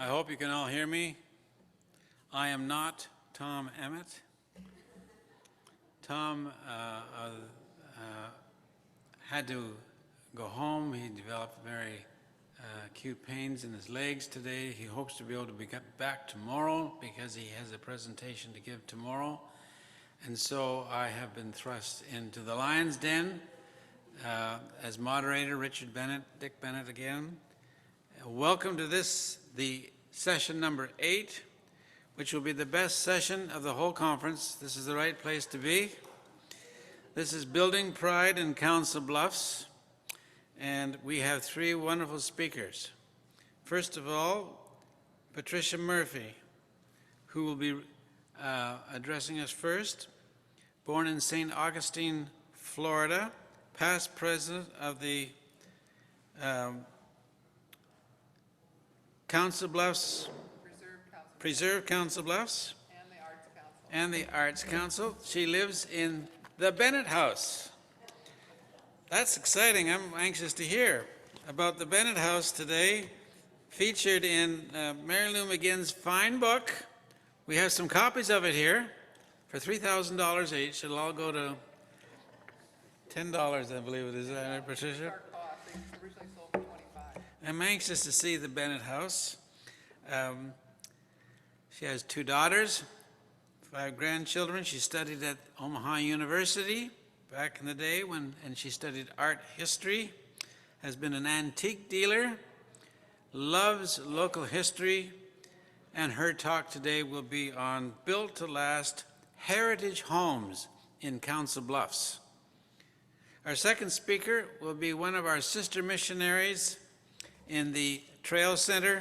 I hope you can all hear me. I am not Tom Emmett. Tom had to go home. He developed very acute pains in his legs today. He hopes to be able to be back tomorrow because he has a presentation to give tomorrow. And so I have been thrust into the lion's den as moderator, Richard Bennett, Dick Bennett again. Welcome to this, the session number 8, which will be the best session of the whole conference. This is the right place to be. This is Building Pride in Council Bluffs, and we have 3 wonderful speakers. First of all, Patricia Murphy, who will be addressing us first. Born in St. Augustine, Florida, past president of the Council Bluffs, Preserve Council Bluffs, and the Arts Council. She lives in the Bennett House. That's exciting. I'm anxious to hear about the Bennett House today, featured in Mary Lou McGinn's fine book. We have some copies of it here for $3,000 each. It'll all go to $10, I believe it is, right, Patricia? I'm anxious to see the Bennett House. She has 2 daughters, 5 grandchildren. She studied at Omaha University back in the day and she studied art history, has been an antique dealer, loves local history, and her talk today will be on Built to Last Heritage Homes in Council Bluffs. Our second speaker will be one of our sister missionaries in the Trail Center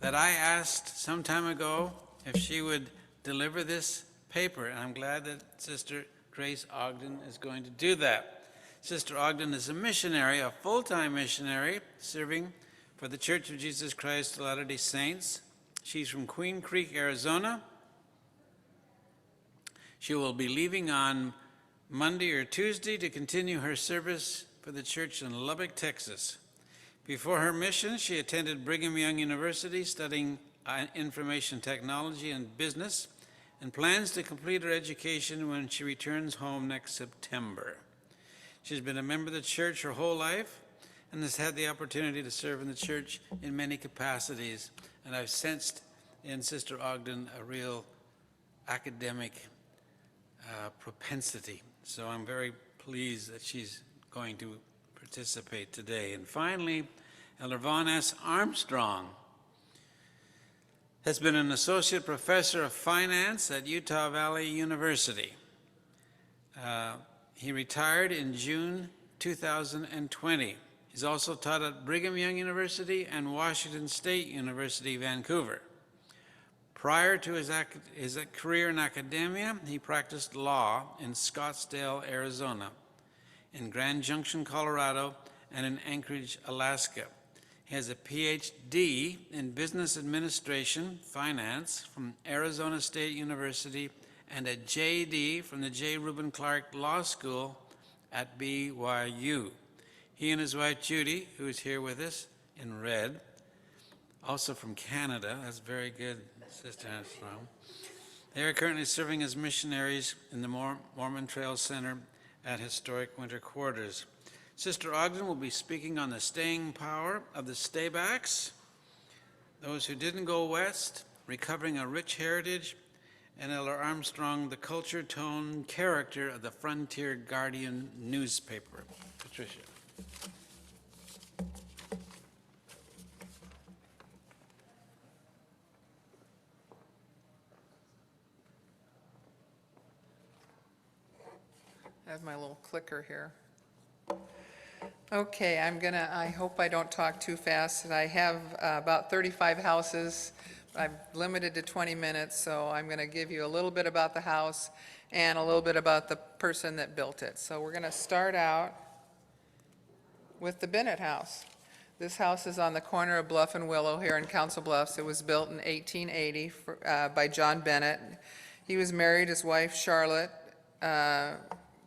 that I asked some time ago if she would deliver this paper, and I'm glad that Sister Grace Ogden is going to do that. Sister Ogden is a missionary, a full-time missionary, serving for the Church of Jesus Christ of Latter-day Saints. She's from Queen Creek, Arizona. She will be leaving on Monday or Tuesday to continue her service for the church in Lubbock, Texas. Before her mission, she attended Brigham Young University studying information technology and business, and plans to complete her education when she returns home next September. She's been a member of the church her whole life and has had the opportunity to serve in the church in many capacities, and I've sensed in Sister Ogden a real academic propensity. So I'm very pleased that she's going to participate today. And finally, Elder Vaughn S. Armstrong has been an associate professor of finance at Utah Valley University. He retired in June 2020. He's also taught at Brigham Young University and Washington State University, Vancouver. Prior to his career in academia, he practiced law in Scottsdale, Arizona, in Grand Junction, Colorado, and in Anchorage, Alaska. He has a PhD in business administration, finance, from Arizona State University, and a JD from the J. Reuben Clark Law School at BYU. He and his wife, Judy, who is here with us in red, also from Canada. That's very good, Sister Armstrong. They are currently serving as missionaries in the Mormon Trail Center at historic winter quarters. Sister Ogden will be speaking on the staying power of the staybacks, those who didn't go west, recovering a rich heritage, and Elder Armstrong, the culture, tone, character of the Frontier Guardian newspaper. Patricia. I have my little clicker here. Okay, I hope I don't talk too fast. And I have about 35 houses. I'm limited to 20 minutes, so I'm going to give you a little bit about the house and a little bit about the person that built it. So we're going to start out with the Bennett House. This house is on the corner of Bluff and Willow here in Council Bluffs. It was built in 1880 by John Bennett. He was married. His wife, Charlotte,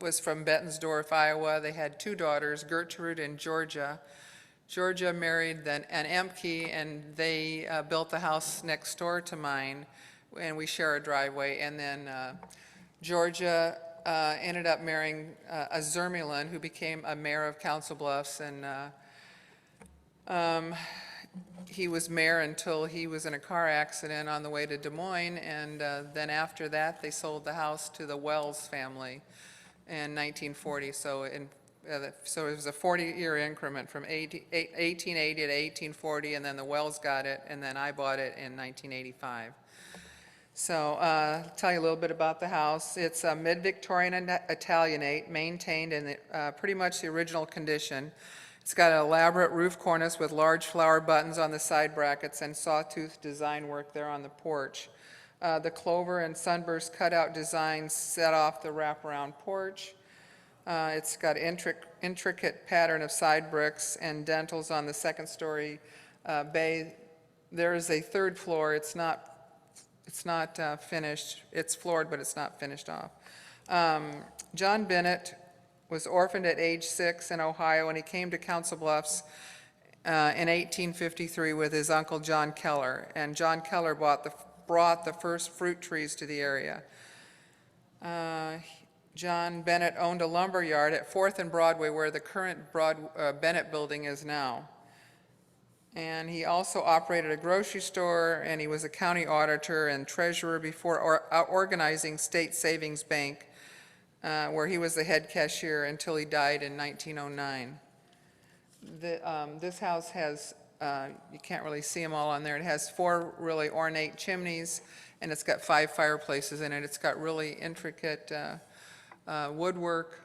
was from Bettensdorf, Iowa. They had 2 daughters, Gertrude and Georgia. Georgia married then an Emke, and they built the house next door to mine, and we share a driveway. And then Georgia ended up marrying a Zermulin, who became a mayor of Council Bluffs, and he was mayor until he was in a car accident on the way to Des Moines, and then after that, they sold the house to the Wells family in 1940. So it was a 40-year increment from 1880 to 1840, and then the Wells got it, and then I bought it in 1985. So tell you a little bit about the house. It's a mid-Victorian Italianate, maintained in pretty much the original condition. It's got an elaborate roof cornice with large flower buttons on the side brackets and sawtooth design work there on the porch. The clover and sunburst cutout designs set off the wraparound porch. It's got intricate pattern of side bricks and dentils on the second-story bay. There is a third floor. It's not finished. It's floored, but it's not finished off. John Bennett was orphaned at age 6 in Ohio, and he came to Council Bluffs in 1853 with his uncle John Keller, and John Keller brought the first fruit trees to the area. John Bennett owned a lumber yard at 4th and Broadway, where the current Bennett building is now. And he also operated a grocery store, and he was a county auditor and treasurer before organizing State Savings Bank, where he was the head cashier until he died in 1909. This house has, you can't really see them all on there, it has 4 really ornate chimneys, and it's got 5 fireplaces in it. It's got really intricate woodwork,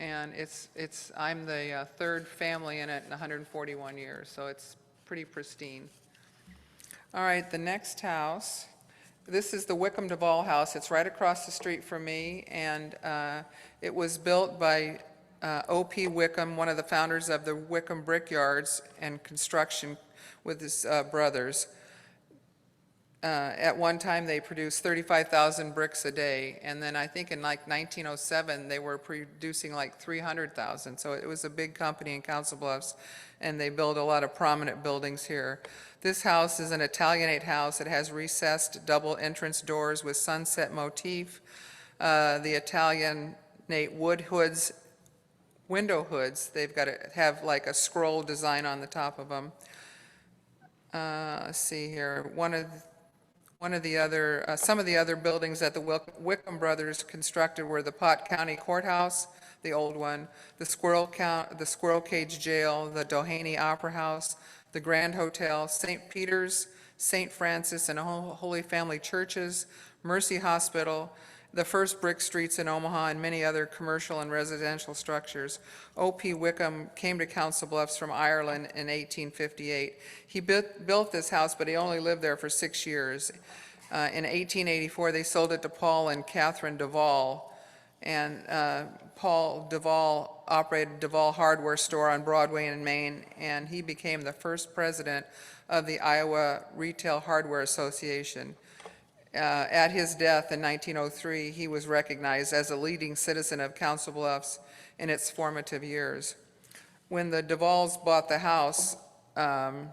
and I'm the third family in it in 141 years, so it's pretty pristine. All right, the next house, this is the Wickham Duvall House. It's right across the street from me, and it was built by O.P. Wickham, one of the founders of the Wickham Brickyards and Construction, with his brothers. At one time, they produced 35,000 bricks a day, and then I think in like 1907, they were producing like 300,000. So it was a big company in Council Bluffs, and they built a lot of prominent buildings here. This house is an Italianate house. It has recessed double entrance doors with sunset motif. The Italianate wood hoods, window hoods, they've got to have like a scroll design on the top of them. Let's see here. Some of the other buildings that the Wickham brothers constructed were the Pot County Courthouse, the old one, the Squirrel Cage Jail, the Doheny Opera House, the Grand Hotel, St. Peter's, St. Francis and Holy Family Churches, Mercy Hospital, the first brick streets in Omaha, and many other commercial and residential structures. O.P. Wickham came to Council Bluffs from Ireland in 1858. He built this house, but he only lived there for 6 years. In 1884, they sold it to Paul and Catherine Duvall, and Paul Duvall operated Duvall Hardware Store on Broadway in Maine, and he became the first president of the Iowa Retail Hardware Association. At his death in 1903, he was recognized as a leading citizen of Council Bluffs in its formative years. When the Duvalls bought the house and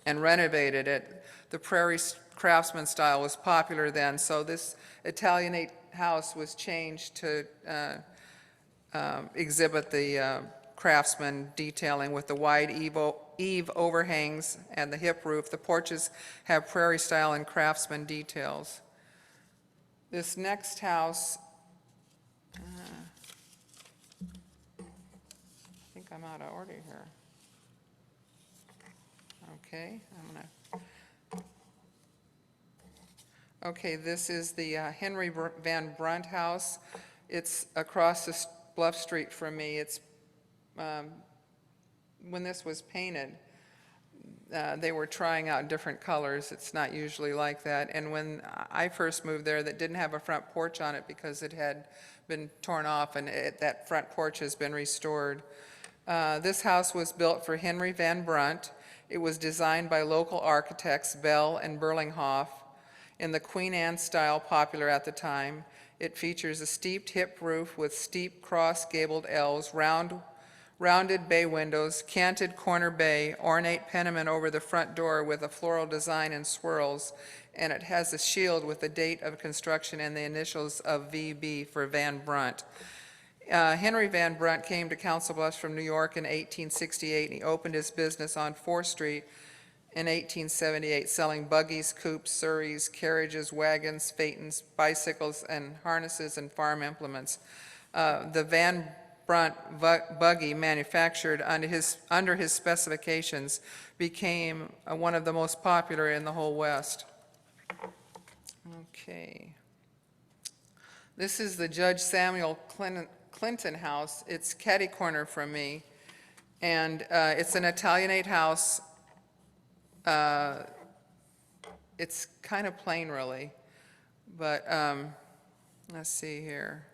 renovated it, the Prairie Craftsman style was popular then, so this Italianate house was changed to exhibit the craftsman detailing with the wide eave overhangs and the hip roof. The porches have prairie style and craftsman details. This next house, I think I'm out of order here. Okay, okay, this is the Henry Van Brunt House. It's across the Bluff Street from me. It's when this was painted, they were trying out different colors. It's not usually like that. And when I first moved there, that didn't have a front porch on it because it had been torn off, and that front porch has been restored. This house was built for Henry Van Brunt. It was designed by local architects Bell and Burlinghoff in the Queen Anne style popular at the time. It features a steeped hip roof with steep cross-gabled L's, round rounded bay windows, canted corner bay, ornate pennant over the front door with a floral design and swirls, and it has a shield with the date of construction and the initials of VB for Van Brunt. Henry Van Brunt came to Council Bluffs from New York in 1868, and he opened his business on 4th Street in 1878, selling buggies, coupes, surreys, carriages, wagons, phaetons, bicycles, and harnesses and farm implements. The Van Brunt buggy, manufactured under his specifications, became one of the most popular in the whole West. Okay. This is the Judge Samuel Clinton house. It's catty corner from me, and it's an Italianate house. It's kind of plain, really, but let's see here.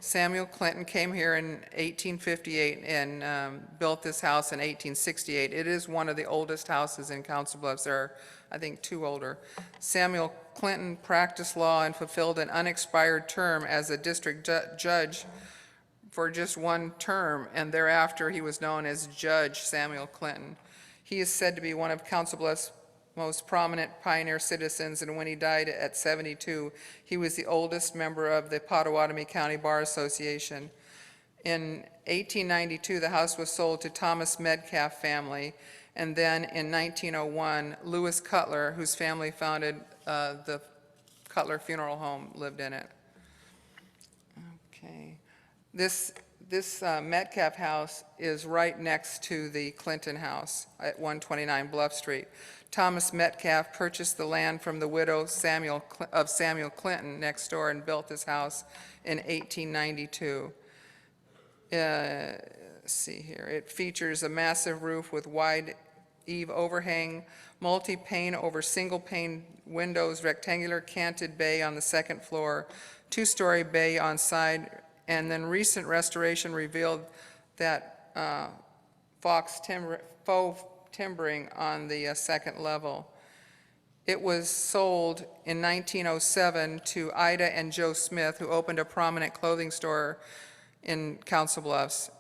Samuel Clinton came here in 1858 and built this house in 1868. It is one of the oldest houses in Council Bluffs. There are, I think, 2 older. Samuel Clinton practiced law and fulfilled an unexpired term as a district judge for just 1 term, and thereafter he was known as Judge Samuel Clinton. He is said to be one of Council Bluffs' most prominent pioneer citizens, and when he died at 72, he was the oldest member of the Potawatomi County Bar Association. In 1892, the house was sold to Thomas Metcalf family, and then in 1901, Lewis Cutler, whose family founded the Cutler Funeral Home, lived in it. Okay. This Metcalf house is right next to the Clinton house at 129 Bluff Street. Thomas Metcalf purchased the land from the widow Samuel Clinton next door and built this house in 1892. Let's see here. It features a massive roof with wide eave overhang, multi-pane over single-pane windows, rectangular canted bay on the 2nd floor, 2-story bay on side, and then recent restoration revealed that faux timbering on the 2nd level. It was sold in 1907 to Ida and Joe Smith, who opened a prominent clothing store in Council Bluffs.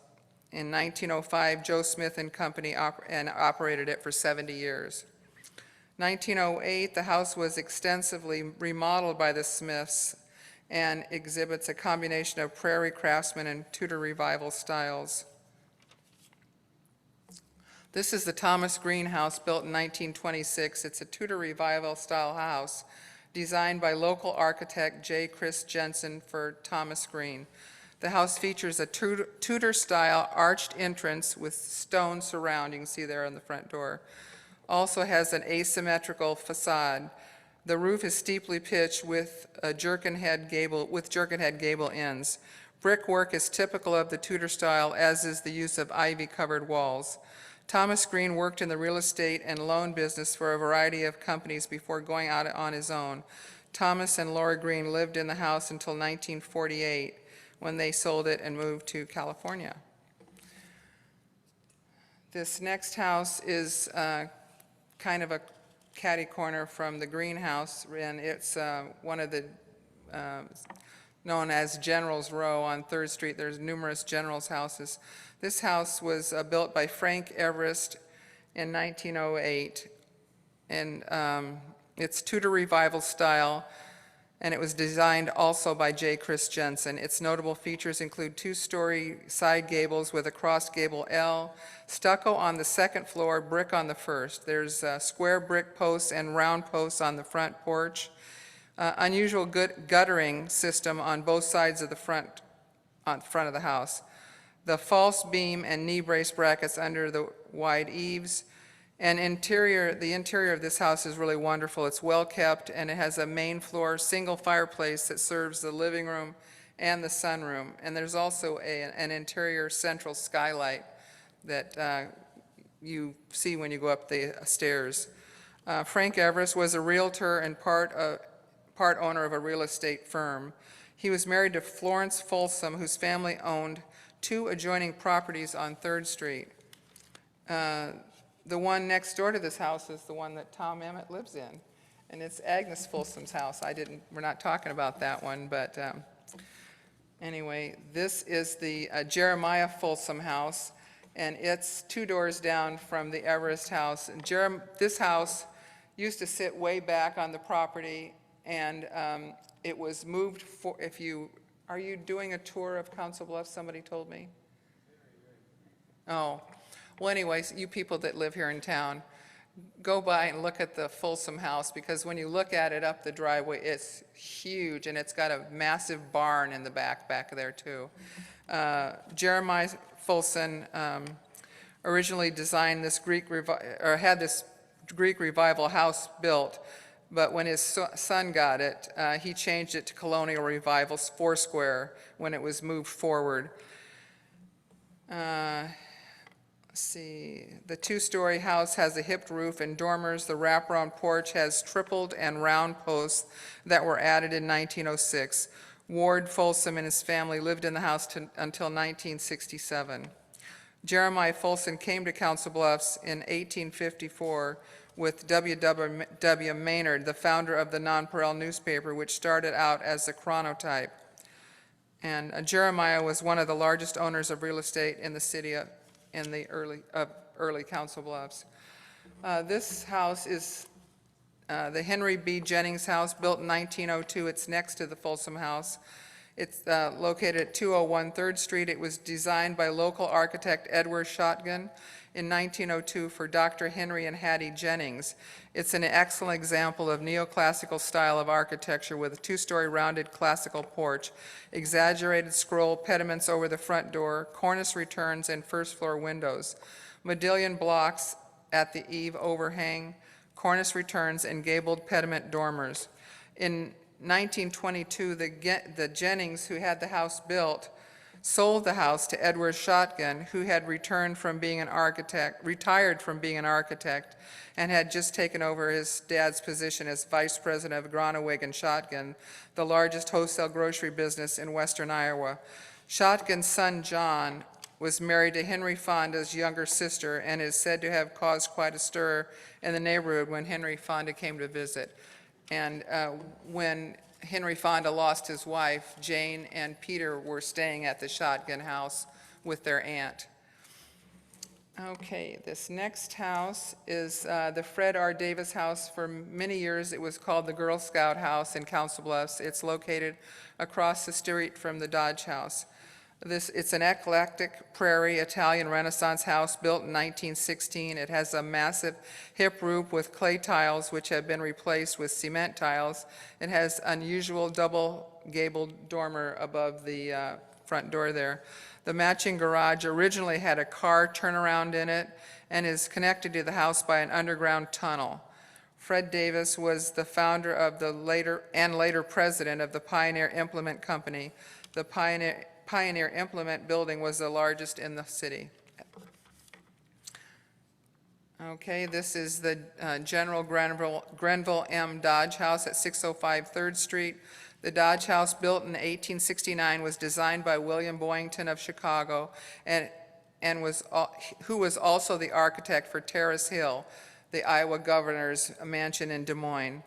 In 1905, Joe Smith and Company operated it for 70 years. 1908, the house was extensively remodeled by the Smiths and exhibits a combination of Prairie Craftsman and Tudor Revival styles. This is the Thomas Green House, built in 1926. It's a Tudor Revival style house designed by local architect J. Chris Jensen for Thomas Green. The house features a Tudor style arched entrance with stone surround, you can see there on the front door. Also has an asymmetrical facade. The roof is steeply pitched with jerkin head gable ends. Brickwork is typical of the Tudor style, as is the use of ivy-covered walls. Thomas Green worked in the real estate and loan business for a variety of companies before going out on his own. Thomas and Laura Green lived in the house until 1948, when they sold it and moved to California. This next house is kind of a catty corner from the greenhouse, and it's one of the known as General's Row on 3rd Street. There's numerous General's houses. This house was built by Frank Everest in 1908, and it's Tudor Revival style, and it was designed also by J. Chris Jensen. Its notable features include 2-story side gables with a cross gable L, stucco on the 2nd floor, brick on the 1st. There's square brick posts and round posts on the front porch. Unusual guttering system on both sides of the front of the house. The false beam and knee brace brackets under the wide eaves. And the interior of this house is really wonderful. It's well kept, and it has a main floor single fireplace that serves the living room and the sunroom. And there's also an interior central skylight that you see when you go up the stairs. Frank Everest was a realtor and part owner of a real estate firm. He was married to Florence Folsom, whose family owned 2 adjoining properties on 3rd Street. The one next door to this house is the one that Tom Emmett lives in, and it's Agnes Folsom's house. We're not talking about that one, but Anyway, this is the Jeremiah Folsom House, and it's 2 doors down from the Everest House. And this house used to sit way back on the property, and it was moved for, are you doing a tour of Council Bluffs, somebody told me? Oh, well anyways, you people that live here in town, go by and look at the Folsom House, because when you look at it up the driveway, it's huge, and it's got a massive barn in the back there too. Jeremiah Folsom originally designed this had this Greek Revival house built, but when his son got it, he changed it to Colonial Revival Foursquare when it was moved forward. Let's see, the 2-story house has a hipped roof and dormers. The wraparound porch has tripled and round posts that were added in 1906. Ward Folsom and his family lived in the house until 1967. Jeremiah Folsom came to Council Bluffs in 1854 with W. Maynard, the founder of the Nonpareil newspaper, which started out as the Chronotype. And Jeremiah was one of the largest owners of real estate in the city in the early Council Bluffs. This house is the Henry B. Jennings house, built in 1902. It's next to the Folsom House. It's located at 201 3rd Street. It was designed by local architect Edward Shotgun in 1902 for Dr. Henry and Hattie Jennings. It's an excellent example of neoclassical style of architecture with a 2-story rounded classical porch, exaggerated scroll pediments over the front door, cornice returns, and first-floor windows, modillion blocks at the eave overhang, cornice returns, and gabled pediment dormers. In 1922, the Jennings, who had the house built, sold the house to Edward Shotgun, who had retired from being an architect, and had just taken over his dad's position as vice president of Gronowig and Shotgun, the largest wholesale grocery business in western Iowa. Shotgun's son, John, was married to Henry Fonda's younger sister and is said to have caused quite a stir in the neighborhood when Henry Fonda came to visit. And when Henry Fonda lost his wife, Jane and Peter were staying at the Shotgun house with their aunt. Okay, this next house is the Fred R. Davis house. For many years, it was called the Girl Scout house in Council Bluffs. It's located across the street from the Dodge house. It's an eclectic prairie Italian Renaissance house built in 1916. It has a massive hip roof with clay tiles which have been replaced with cement tiles. It has unusual double gabled dormer above the front door there. The matching garage originally had a car turnaround in it and is connected to the house by an underground tunnel. Fred Davis was the founder of the later president of the Pioneer Implement Company. The Pioneer Implement building was the largest in the city. Okay, this is the General Grenville M. Dodge House at 605 3rd Street. The Dodge House, built in 1869, was designed by William Boyington of Chicago, who was also the architect for Terrace Hill, the Iowa governor's mansion in Des Moines.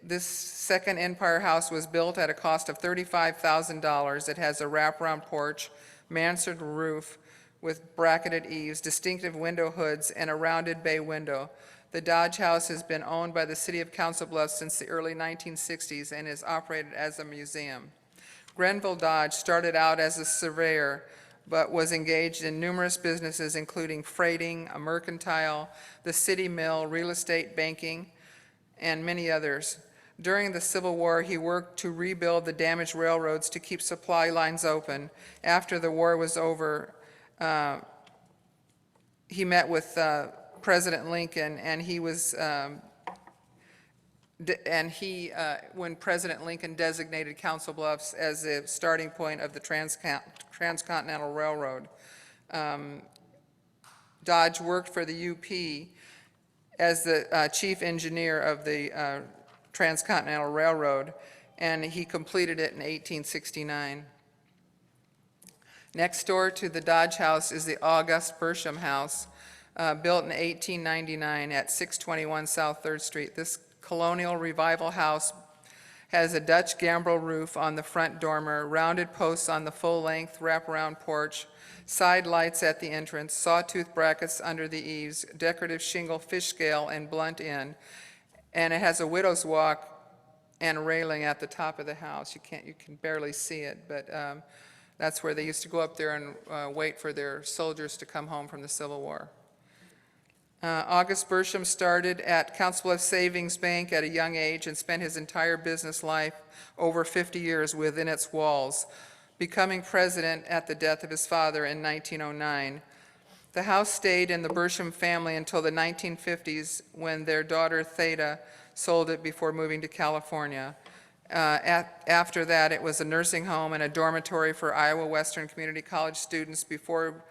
This second Empire House was built at a cost of $35,000. It has a wraparound porch, mansard roof with bracketed eaves, distinctive window hoods, and a rounded bay window. The Dodge House has been owned by the City of Council Bluffs since the early 1960s and is operated as a museum. Grenville Dodge started out as a surveyor, but was engaged in numerous businesses, including freighting, a mercantile, the city mill, real estate, banking, and many others. During the Civil War, he worked to rebuild the damaged railroads to keep supply lines open. After the war was over, he met with President Lincoln, and when President Lincoln designated Council Bluffs as the starting point of the Transcontinental Railroad. Dodge worked for the UP as the chief engineer of the Transcontinental Railroad, and he completed it in 1869. Next door to the Dodge House is the August Pershum House, built in 1899 at 621 South 3rd Street. This colonial revival house Has a Dutch gambrel roof on the front dormer, rounded posts on the full-length wraparound porch, side lights at the entrance, sawtooth brackets under the eaves, decorative shingle fish scale and blunt end, and it has a widow's walk and a railing at the top of the house. You can barely see it, but that's where they used to go up there and wait for their soldiers to come home from the Civil War. August Pershum started at Council Bluffs Savings Bank at a young age and spent his entire business life, over 50 years, within its walls, becoming president at the death of his father in 1909. The house stayed in the Pershum family until the 1950s, when their daughter Theda sold it before moving to California. After that, it was a nursing home and a dormitory for Iowa Western Community College students before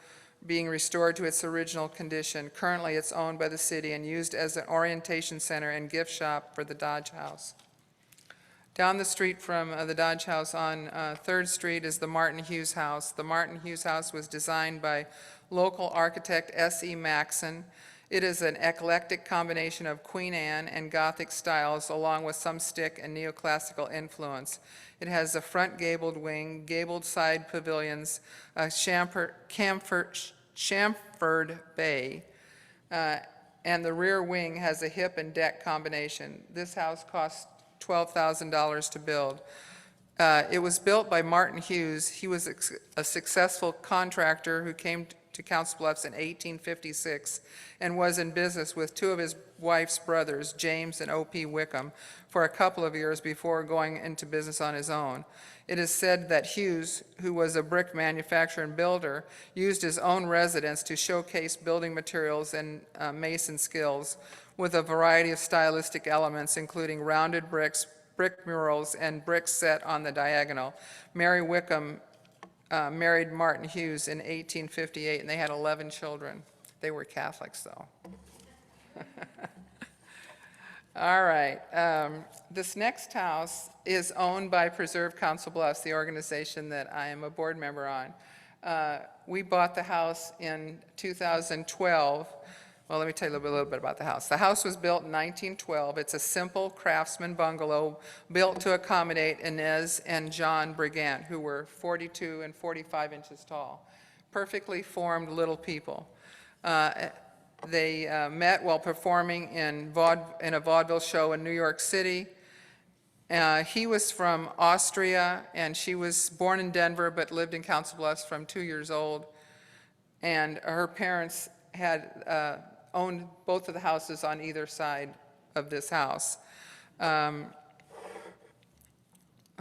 being restored to its original condition. Currently, it's owned by the city and used as an orientation center and gift shop for the Dodge House. Down the street from the Dodge House on 3rd Street is the Martin Hughes House. The Martin Hughes House was designed by local architect S.E. Maxson. It is an eclectic combination of Queen Anne and Gothic styles, along with some stick and neoclassical influence. It has a front gabled wing, gabled side pavilions, a chamfered bay, and the rear wing has a hip and deck combination. This house cost $12,000 to build. It was built by Martin Hughes. He was a successful contractor who came to Council Bluffs in 1856 and was in business with two of his wife's brothers, James and O.P. Wickham, for a couple of years before going into business on his own. It is said that Hughes, who was a brick manufacturer and builder, used his own residence to showcase building materials and mason skills with a variety of stylistic elements, including rounded bricks, brick murals, and bricks set on the diagonal. Mary Wickham married Martin Hughes in 1858, and they had 11 children. They were Catholics, though. All right. This next house is owned by Preserve Council Bluffs, the organization that I am a board member on. We bought the house in 2012. Well, let me tell you a little bit about the house. The house was built in 1912. It's a simple craftsman bungalow built to accommodate Inez and John Brigant, who were 42 and 45 inches tall. Perfectly formed little people. They met while performing in a vaudeville show in New York City. He was from Austria, and she was born in Denver but lived in Council Bluffs from 2 years old. And her parents had owned both of the houses on either side of this house. Let's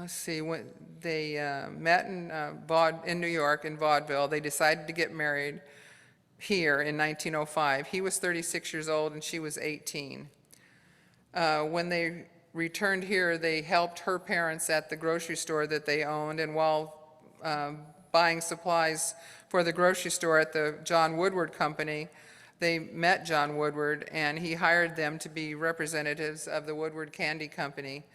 see, when they met in New York, in vaudeville. They decided to get married here in 1905. He was 36 years old and she was 18. When they returned here, they helped her parents at the grocery store that they owned, and while buying supplies for the grocery store at the John Woodward Company, they met John Woodward, and he hired them to be representatives of the Woodward Candy Company.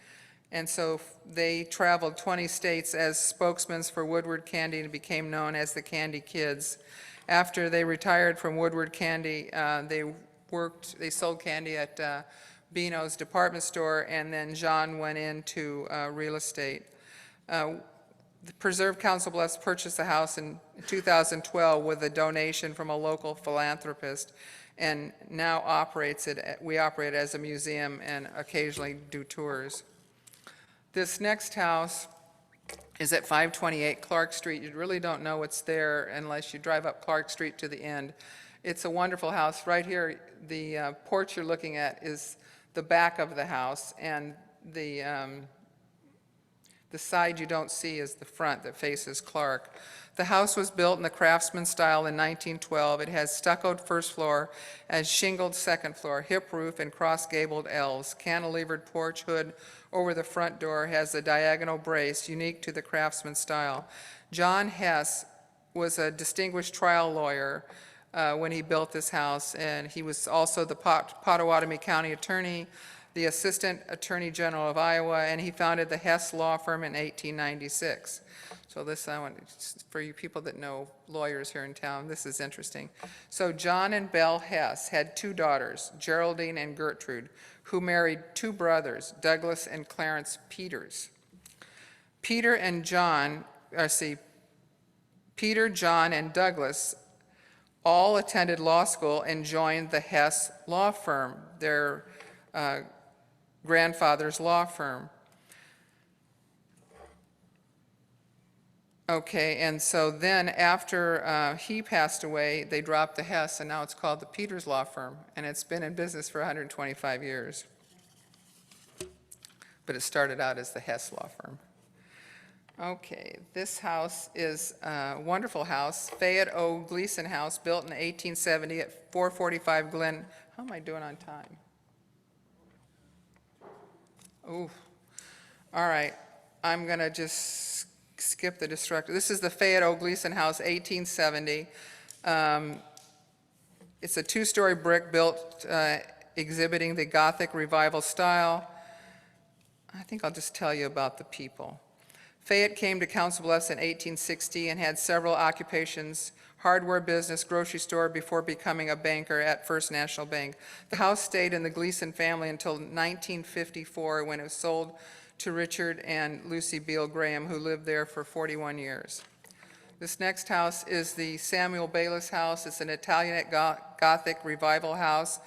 And so they traveled 20 states as spokesmen for Woodward Candy and became known as the Candy Kids. After they retired from Woodward Candy, they sold candy at Beano's department store, and then John went into real estate. The Preserve Council Bluffs purchased the house in 2012 with a donation from a local philanthropist, and now we operate it as a museum and occasionally do tours. This next house is at 528 Clark Street. You really don't know what's there unless you drive up Clark Street to the end. It's a wonderful house. Right here, the porch you're looking at is the back of the house, and the side you don't see is the front that faces Clark. The house was built in the craftsman style in 1912. It has stuccoed first floor and shingled second floor, hip roof and cross-gabled L's. Cantilevered porch hood over the front door has a diagonal brace unique to the craftsman style. John Hess was a distinguished trial lawyer when he built this house, and he was also the Pottawatomie County Attorney, the Assistant Attorney General of Iowa, and he founded the Hess Law Firm in 1896. So this, I want, for you people that know lawyers here in town, this is interesting. So John and Belle Hess had 2 daughters, Geraldine and Gertrude, who married 2 brothers, Douglas and Clarence Peters. Peter, John, and Douglas all attended law school and joined the Hess Law Firm, their grandfather's law firm. Okay, and so then after he passed away, they dropped the Hess, and now it's called the Peters Law Firm, and it's been in business for 125 years. But it started out as the Hess Law Firm. Okay, this house is a wonderful house, Fayette O. Gleason House, built in 1870 at 445 Glen. How am I doing on time? Ooh, all right, I'm gonna just skip the destructive. This is the Fayette O. Gleason House, 1870. It's a 2-story brick built exhibiting the Gothic Revival style. I think I'll just tell you about the people. Fayette came to Council Bluffs in 1860 and had several occupations, hardware business, grocery store, before becoming a banker at First National Bank. The house stayed in the Gleason family until 1954, when it was sold to Richard and Lucy Beale Graham, who lived there for 41 years. This next house is the Samuel Baylis House. It's an Italianate Gothic Revival house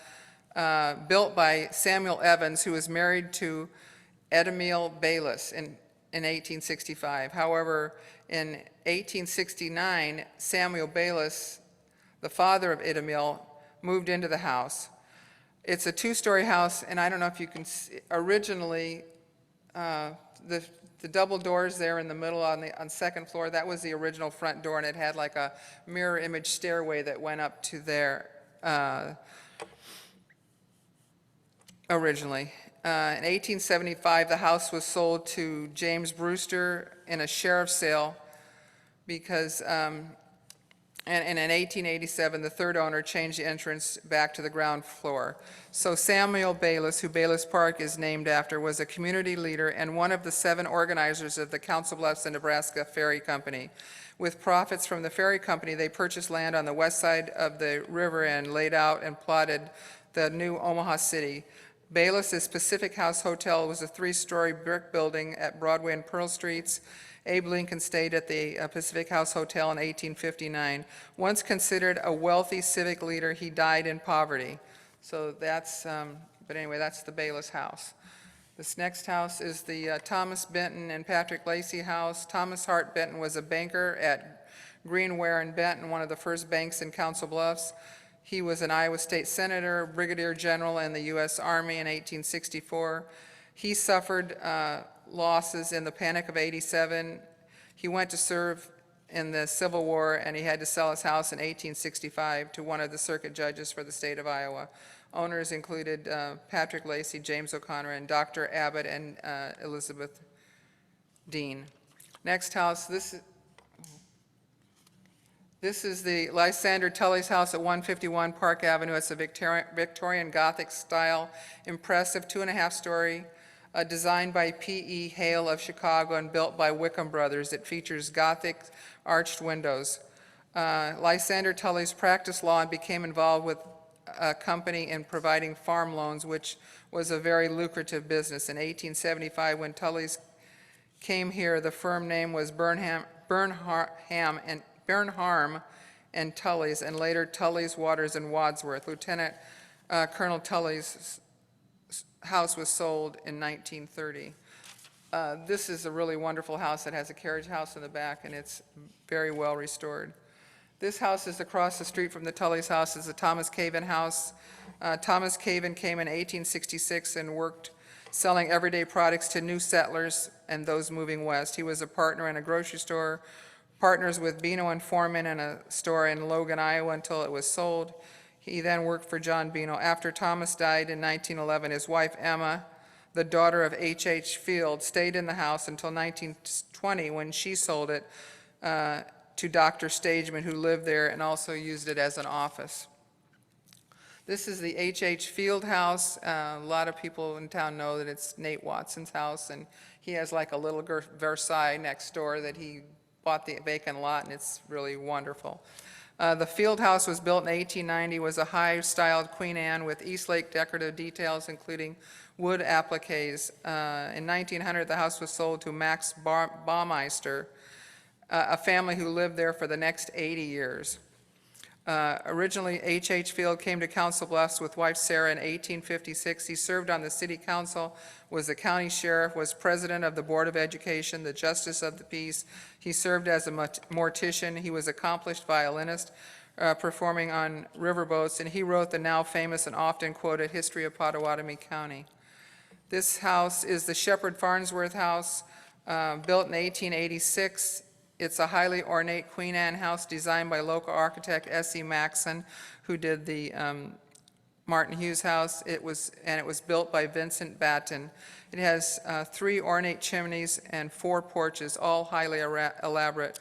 built by Samuel Evans, who was married to Edemile Baylis in 1865. However, in 1869, Samuel Baylis, the father of Edemile, moved into the house. It's a 2-story house, and I don't know if you can see, originally, the double doors there in the middle on the second floor, that was the original front door, and it had like a mirror image stairway that went up to there originally. In 1875, the house was sold to James Brewster in a sheriff's sale because, and in 1887, the third owner changed the entrance back to the ground floor. So Samuel Baylis, who Baylis Park is named after, was a community leader and one of the 7 organizers of the Council Bluffs and Nebraska Ferry Company. With profits from the ferry company, they purchased land on the west side of the river and laid out and plotted the new Omaha City. Baylis's Pacific House Hotel was a 3-story brick building at Broadway and Pearl Streets. Abe Lincoln stayed at the Pacific House Hotel in 1859. Once considered a wealthy civic leader, he died in poverty. So that's, but anyway, that's the Baylis House. This next house is the Thomas Benton and Patrick Lacey House. Thomas Hart Benton was a banker at Greenware in Benton, one of the first banks in Council Bluffs. He was an Iowa State Senator, Brigadier General in the U.S. Army in 1864. He suffered losses in the Panic of '87. He went to serve in the Civil War, and he had to sell his house in 1865 to one of the circuit judges for the state of Iowa. Owners included Patrick Lacey, James O'Connor, and Dr. Abbott and Elizabeth Dean. Next house, this is the Lysander Tully's house at 151 Park Avenue. It's a Victorian Gothic style, impressive 2.5-story, designed by P.E. Hale of Chicago and built by Wickham Brothers. It features Gothic arched windows. Lysander Tully's practiced law and became involved with a company in providing farm loans, which was a very lucrative business. In 1875, when Tully's came here, the firm name was Bernharm and Tully's, and later Tully's, Waters, and Wadsworth. Lieutenant Colonel Tully's house was sold in 1930. This is a really wonderful house. It has a carriage house in the back, and it's very well restored. This house is across the street from the Tully's house. It's the Thomas Caven house. Thomas Caven came in 1866 and worked selling everyday products to new settlers and those moving west. He was a partner in a grocery store, partners with Bino and Foreman in a store in Logan, Iowa, until it was sold. He then worked for John Bino. After Thomas died in 1911, his wife Emma, the daughter of H.H. Field, stayed in the house until 1920 when she sold it to Dr. Stageman, who lived there and also used it as an office. This is the H.H. Field House. A lot of people in town know that it's Nate Watson's house, and he has like a little Versailles next door that he bought the vacant lot, and it's really wonderful. The Field House was built in 1890, was a high-styled Queen Anne with Eastlake decorative details, including wood appliques. In 1900, the house was sold to Max Baumeister, a family who lived there for the next 80 years. Originally, H.H. Field came to Council Bluffs with wife Sarah in 1856. He served on the city council, was the county sheriff, was president of the Board of Education, the justice of the peace. He served as a mortician. He was an accomplished violinist, performing on riverboats, and he wrote the now famous and often quoted History of Pottawatomie County. This house is the Shepherd Farnsworth House, built in 1886. It's a highly ornate Queen Anne house designed by local architect S.E. Maxson, who did the Martin Hughes house. It was built by Vincent Batten. It has 3 ornate chimneys and 4 porches, all highly elaborate.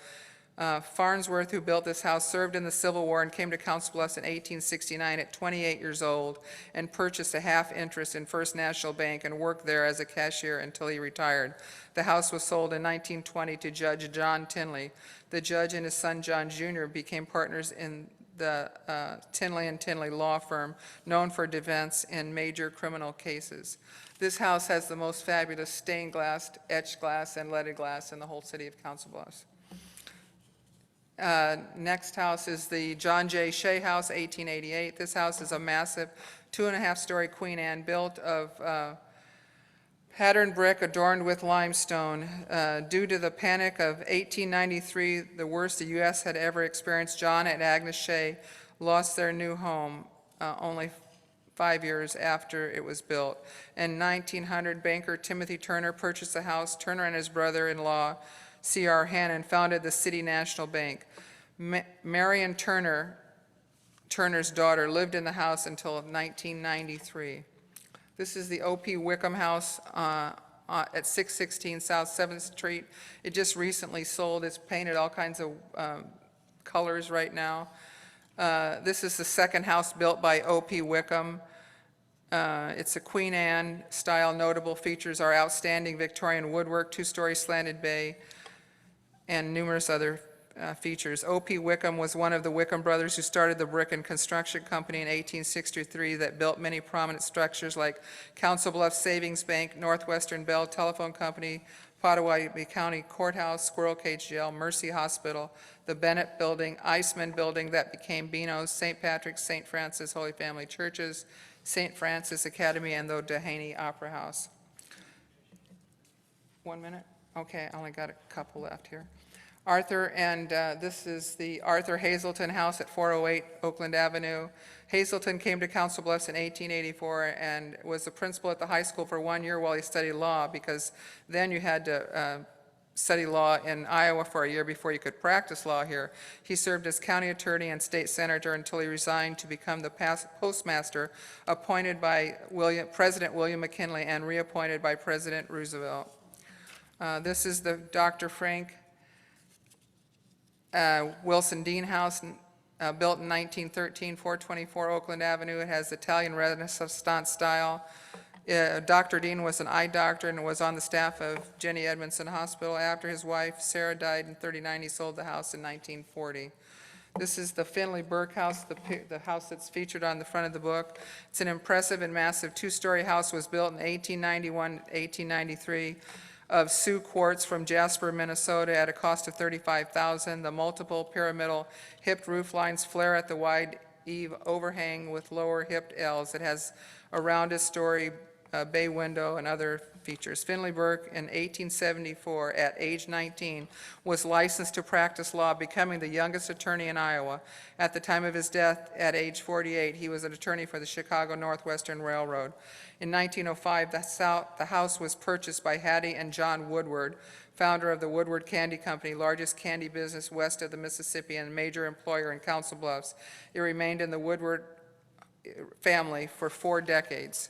Farnsworth, who built this house, served in the Civil War and came to Council Bluffs in 1869 at 28 years old and purchased a half interest in First National Bank and worked there as a cashier until he retired. The house was sold in 1920 to Judge John Tinley. The judge and his son John Jr. became partners in the Tinley and Tinley law firm, known for defense in major criminal cases. This house has the most fabulous stained glass, etched glass, and leaded glass in the whole city of Council Bluffs. Next house is the John J. Shea House, 1888. This house is a massive 2.5-story Queen Anne built of patterned brick adorned with limestone. Due to the panic of 1893, the worst the U.S. had ever experienced, John and Agnes Shea lost their new home only 5 years after it was built. In 1900, banker Timothy Turner purchased the house. Turner and his brother-in-law, C.R. Hannon, founded the City National Bank. Marion Turner, Turner's daughter, lived in the house until 1993. This is the O.P. Wickham House at 616 South 7th Street. It just recently sold. It's painted all kinds of colors right now. This is the second house built by O.P. Wickham. It's a Queen Anne style. Notable features are outstanding Victorian woodwork, 2-story slanted bay, and numerous other features. O.P. Wickham was one of the Wickham brothers who started the Brick and Construction Company in 1863 that built many prominent structures like Council Bluffs Savings Bank, Northwestern Bell Telephone Company, Pottawatomie County Courthouse, Squirrel Cage Jail, Mercy Hospital, the Bennett Building, Iceman Building that became Beano's, St. Patrick's, St. Francis Holy Family Churches, St. Francis Academy, and the Dehaney Opera House. 1 minute? Okay, I only got a couple left here. Arthur, and this is the Arthur Hazelton House at 408 Oakland Avenue. Hazelton came to Council Bluffs in 1884 and was the principal at the high school for 1 year while he studied law, because then you had to study law in Iowa for a year before you could practice law here. He served as county attorney and state senator until he resigned to become the postmaster, appointed by President William McKinley and reappointed by President Roosevelt. This is the Dr. Frank Wilson Dean House, built in 1913, 424 Oakland Avenue. It has Italian Renaissance style. Dr. Dean was an eye doctor and was on the staff of Jenny Edmondson Hospital. After his wife, Sarah, died in 1939, he sold the house in 1940. This is the Finley Burke House, the house that's featured on the front of the book. It's an impressive and massive 2-story house, was built in 1891, 1893. Of Sioux quartz from Jasper, Minnesota at a cost of $35,000. The multiple pyramidal hipped roof lines flare at the wide eave overhang with lower hipped L's. It has a rounded story bay window and other features. Finley Burke in 1874 at age 19 was licensed to practice law, becoming the youngest attorney in Iowa. At the time of his death at age 48, he was an attorney for the Chicago Northwestern Railroad. In 1905, the house was purchased by Hattie and John Woodward, founder of the Woodward Candy Company, largest candy business west of the Mississippi and major employer in Council Bluffs. It remained in the Woodward family for 4 decades.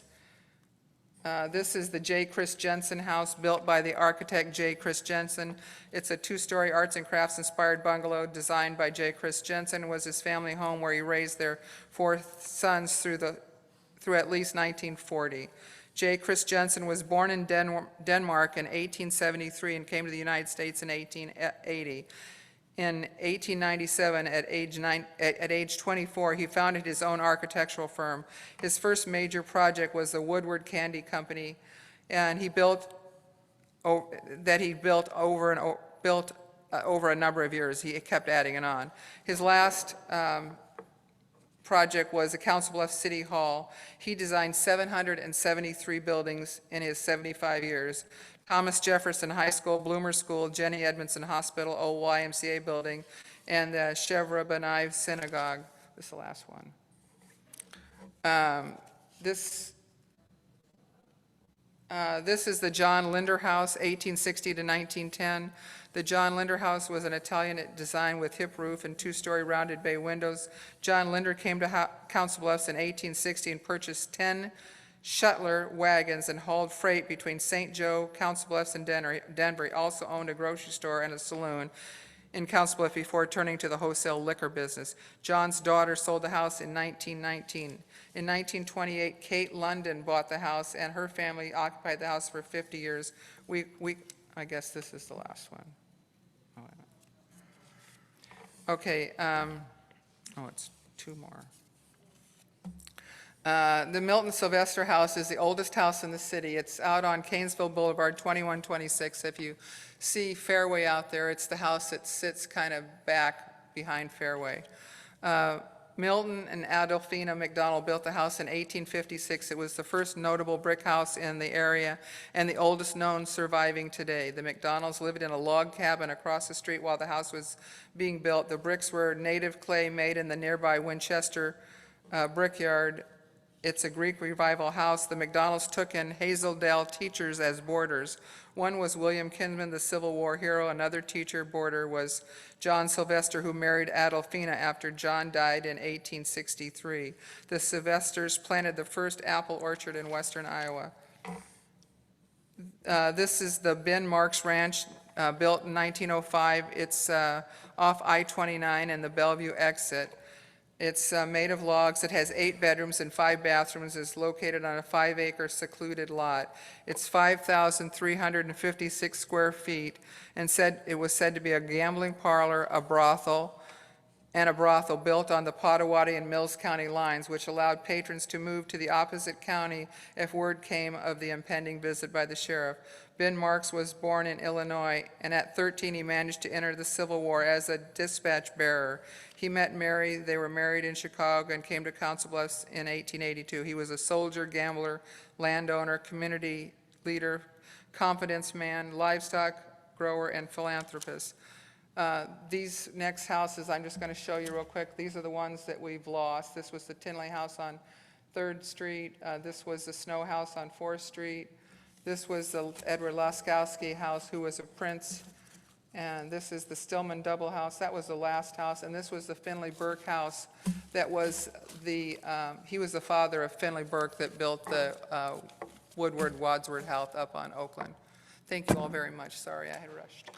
This is the J. Chris Jensen house built by the architect J. Chris Jensen. It's a two-story arts and crafts inspired bungalow designed by J. Chris Jensen. It was his family home where he raised their 4 sons through at least 1940. J. Chris Jensen was born in Denmark in 1873 and came to the United States in 1880. In 1897, at age 24, he founded his own architectural firm. His first major project was the Woodward Candy Company, and he built over a number of years. He kept adding it on. His last project was the Council Bluffs City Hall. He designed 773 buildings in his 75 years. Thomas Jefferson High School, Bloomer School, Jenny Edmondson Hospital, old YMCA building, and the Chevra B'nai Synagogue. This is the last one. This is the John Linder House, 1860 to 1910. The John Linder House was an Italian design with hip roof and 2-story rounded bay windows. John Linder came to Council Bluffs in 1860 and purchased 10 Shuttler wagons and hauled freight between St. Joe, Council Bluffs, and Denver. He also owned a grocery store and a saloon in Council Bluffs before turning to the wholesale liquor business. John's daughter sold the house in 1919. In 1928, Kate London bought the house, and her family occupied the house for 50 years. I guess this is the last one. Okay, it's 2 more. The Milton Sylvester House is the oldest house in the city. It's out on Kanesville Boulevard, 2126. If you see Fairway out there, it's the house that sits kind of back behind Fairway. Milton and Adolphina McDonald built the house in 1856. It was the first notable brick house in the area and the oldest known surviving today. The McDonalds lived in a log cabin across the street while the house was being built. The bricks were native clay made in the nearby Winchester brickyard. It's a Greek revival house. The McDonalds took in Hazeldale teachers as boarders. One was William Kinsman, the Civil War hero. Another teacher boarder was John Sylvester, who married Adolphina after John died in 1863. The Sylvesters planted the first apple orchard in western Iowa. This is the Ben Marks Ranch, built in 1905. It's off I-29 and the Bellevue exit. It's made of logs. It has 8 bedrooms and 5 bathrooms. It's located on a 5-acre secluded lot. It's 5,356 square feet, and it was said to be a gambling parlor, a brothel built on the Potawatomi and Mills County lines, which allowed patrons to move to the opposite county if word came of the impending visit by the sheriff. Ben Marks was born in Illinois, and at 13 he managed to enter the Civil War as a dispatch bearer. He met Mary. They were married in Chicago and came to Council Bluffs in 1882. He was a soldier, gambler, landowner, community leader, confidence man, livestock grower, and philanthropist. These next houses I'm just going to show you real quick. These are the ones that we've lost. This was the Tinley House on 3rd Street. This was the Snow House on 4th Street. This was the Edward Laskowski house, who was a prince. And this is the Stillman Double House. That was the last house. And this was the Finley Burke house. That was he was the father of Finley Burke that built the Woodward Wadsworth House up on Oakland. Thank you all very much. Sorry I had rushed.